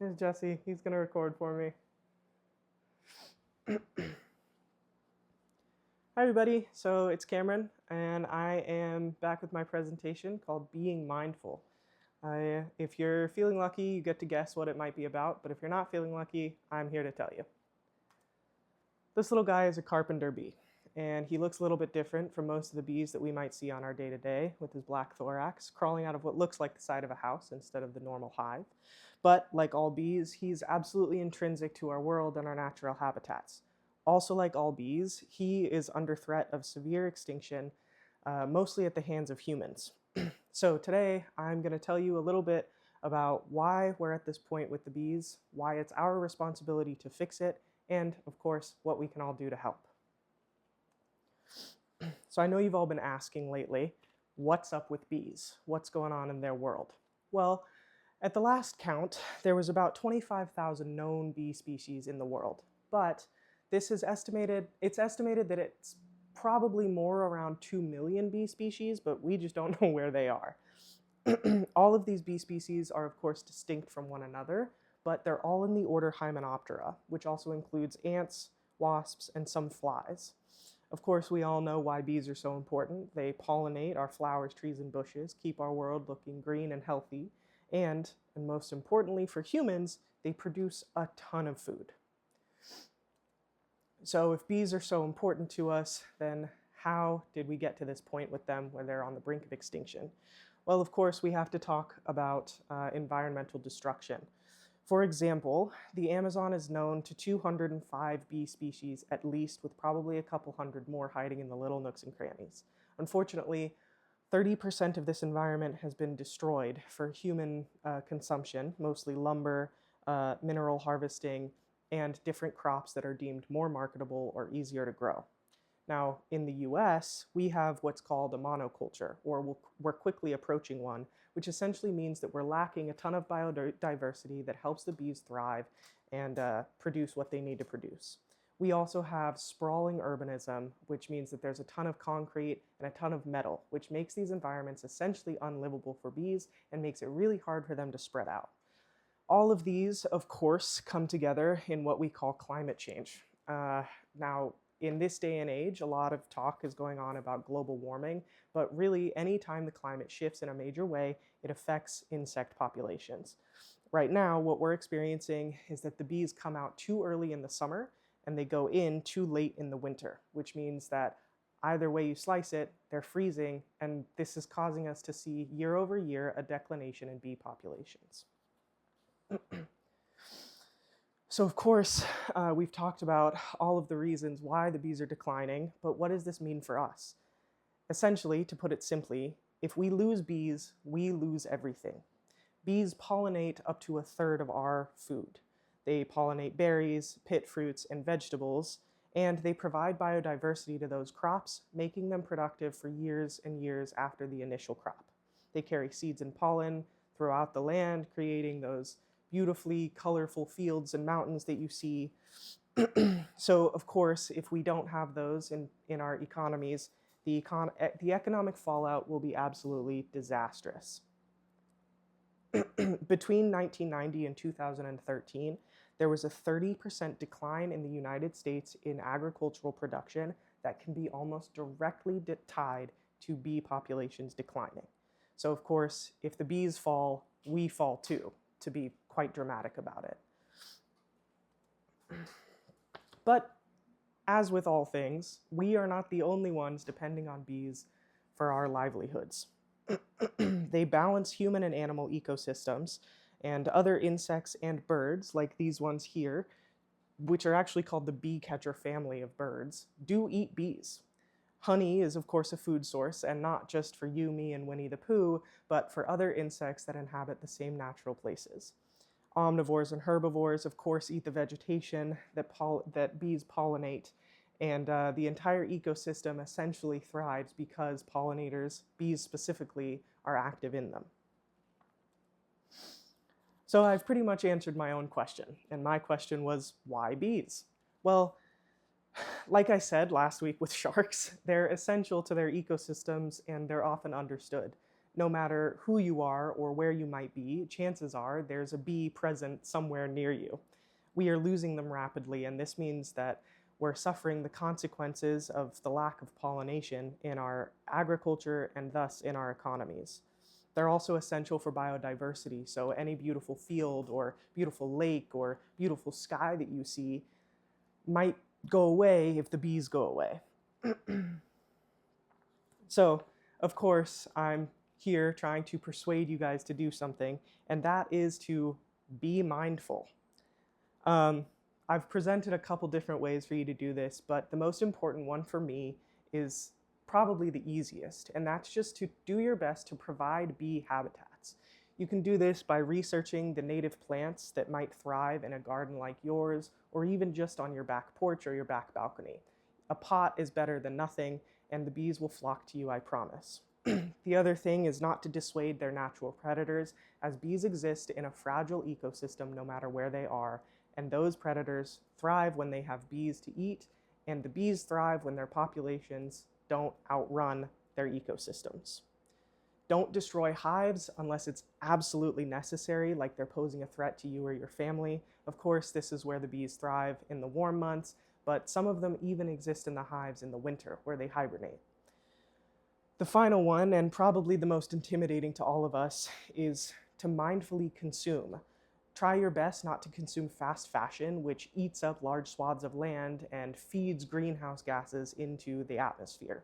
Here's Jesse. He's going to record for me. Hi, everybody. So it's Cameron, and I am back with my presentation called Being Mindful. If you're feeling lucky, you get to guess what it might be about, but if you're not feeling lucky, I'm here to tell you. This little guy is a carpenter bee, and he looks a little bit different from most of the bees that we might see on our day-to-day, with his black thorax crawling out of what looks like the side of a house instead of the normal hive. But like all bees, he's absolutely intrinsic to our world and our natural habitats. Also, like all bees, he is under threat of severe extinction, mostly at the hands of humans. So today, I'm going to tell you a little bit about why we're at this point with the bees, why it's our responsibility to fix it, and of course, what we can all do to help. So I know you've all been asking lately, what's up with bees? What's going on in their world? Well, at the last count, there was about 25,000 known bee species in the world, but it's estimated that it's probably more around 2 million bee species, but we just don't know where they are. All of these bee species are, of course, distinct from one another, but they're all in the order Hymenoptera, which also includes ants, wasps, and some flies. Of course, we all know why bees are so important. They pollinate our flowers, trees, and bushes, keep our world looking green and healthy, and most importantly for humans, they produce a ton of food. So if bees are so important to us, then how did we get to this point with them where they're on the brink of extinction? Well, of course, we have to talk about environmental destruction. For example, the Amazon is known to 205 bee species at least, with probably a couple hundred more hiding in the little nooks and crannies. Unfortunately, 30% of this environment has been destroyed for human consumption, mostly lumber, mineral harvesting, and different crops that are deemed more marketable or easier to grow. Now, in the US, we have what's called a monoculture, or we're quickly approaching one, which essentially means that we're lacking a ton of biodiversity that helps the bees thrive and produce what they need to produce. We also have sprawling urbanism, which means that there's a ton of concrete and a ton of metal, which makes these environments essentially unlivable for bees and makes it really hard for them to spread out. All of these, of course, come together in what we call climate change. Now, in this day and age, a lot of talk is going on about global warming, but really, anytime the climate shifts in a major way, it affects insect populations. Right now, what we're experiencing is that the bees come out too early in the summer and they go in too late in the winter, which means that either way you slice it, they're freezing, and this is causing us to see year over year a declination in bee populations. So of course, we've talked about all of the reasons why the bees are declining, but what does this mean for us? Essentially, to put it simply, if we lose bees, we lose everything. Bees pollinate up to a third of our food. They pollinate berries, pit fruits, and vegetables, and they provide biodiversity to those crops, making them productive for years and years after the initial crop. They carry seeds and pollen throughout the land, creating those beautifully colorful fields and mountains that you see. So, of course, if we don't have those in our economies, the economic fallout will be absolutely disastrous. Between 1990 and 2013, there was a 30% decline in the United States in agricultural production that can be almost directly tied to bee populations declining. So, of course, if the bees fall, we fall too, to be quite dramatic about it. But as with all things, we are not the only ones depending on bees for our livelihoods. They balance human and animal ecosystems, and other insects and birds, like these ones here, which are actually called the bee catcher family of birds, do eat bees. Honey is, of course, a food source, and not just for you, me, and Winnie the Pooh, but for other insects that inhabit the same natural places. Omnivores and herbivores, of course, eat the vegetation that bees pollinate, and the entire ecosystem essentially thrives because pollinators, bees specifically, are active in them. So I've pretty much answered my own question, and my question was, why bees? Well, like I said last week with sharks, they're essential to their ecosystems and they're often understood. no matter who you are or where you might be, chances are there's a bee present somewhere near you. We are losing them rapidly, and this means that we're suffering the consequences of the lack of pollination in our agriculture and thus in our economies. They're also essential for biodiversity, so any beautiful field or beautiful lake or beautiful sky that you see might go away if the bees go away. So, of course, I'm here trying to persuade you guys to do something, and that is to be mindful. I've presented a couple different ways for you to do this, but the most important one for me is probably the easiest, and that's just to do your best to provide bee habitats. You can do this by researching the native plants that might thrive in a garden like yours, or even just on your back porch or your back balcony. A pot is better than nothing, and the bees will flock to you, I promise. The other thing is not to dissuade their natural predators, as bees exist in a fragile ecosystem no matter where they are, and those predators thrive when they have bees to eat, and the bees thrive when their populations don't outrun their ecosystems. Don't destroy hives unless it's absolutely necessary, like they're posing a threat to you or your family. Of course, this is where the bees thrive in the warm months, but some of them even exist in the hives in the winter, where they hibernate. The final one, and probably the most intimidating to all of us, is to mindfully consume. Try your best not to consume fast fashion, which eats up large swaths of land and feeds greenhouse gases into the atmosphere.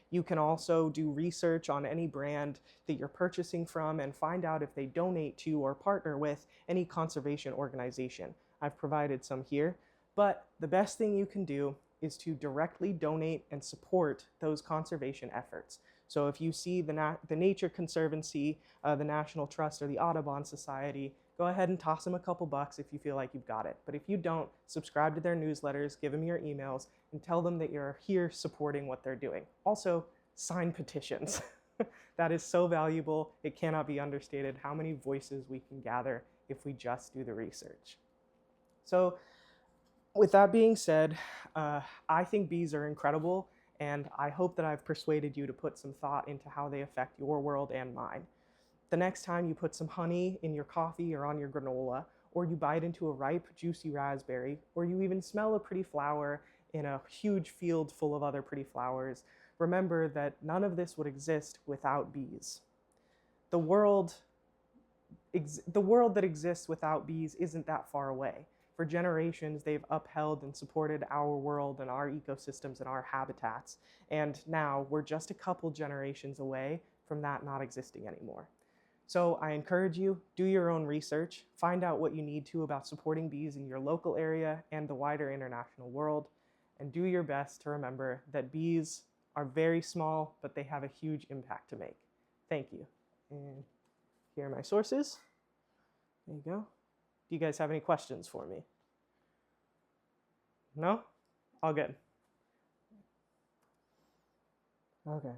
You can also do research on any brand that you're purchasing from and find out if they donate to or partner with any conservation organization. I've provided some here, but the best thing you can do is to directly donate and support those conservation efforts. So if you see the Nature Conservancy, the National Trust, or the Audubon Society, go ahead and toss them a couple bucks if you feel like you've got it. But if you don't, subscribe to their newsletters, give them your emails, and tell them that you're here supporting what they're doing. Also, sign petitions. That is so valuable. It cannot be understated how many voices we can gather if we just do the research. So with that being said, I think bees are incredible, and I hope that I've persuaded you to put some thought into how they affect your world and mine. The next time you put some honey in your coffee or on your granola, or you bite into a ripe, juicy raspberry, or you even smell a pretty flower in a huge field full of other pretty flowers, remember that none of this would exist without bees. The world that exists without bees isn't that far away. For generations, they've upheld and supported our world and our ecosystems and our habitats. And now we're just a couple generations away from that not existing anymore. So I encourage you, do your own research, find out what you need to about supporting bees in your local area and the wider international world, and do your best to remember that bees are very small, but they have a huge impact to make. Thank you. And here are my sources. There you go. Do you guys have any questions for me? No? All good. Okay.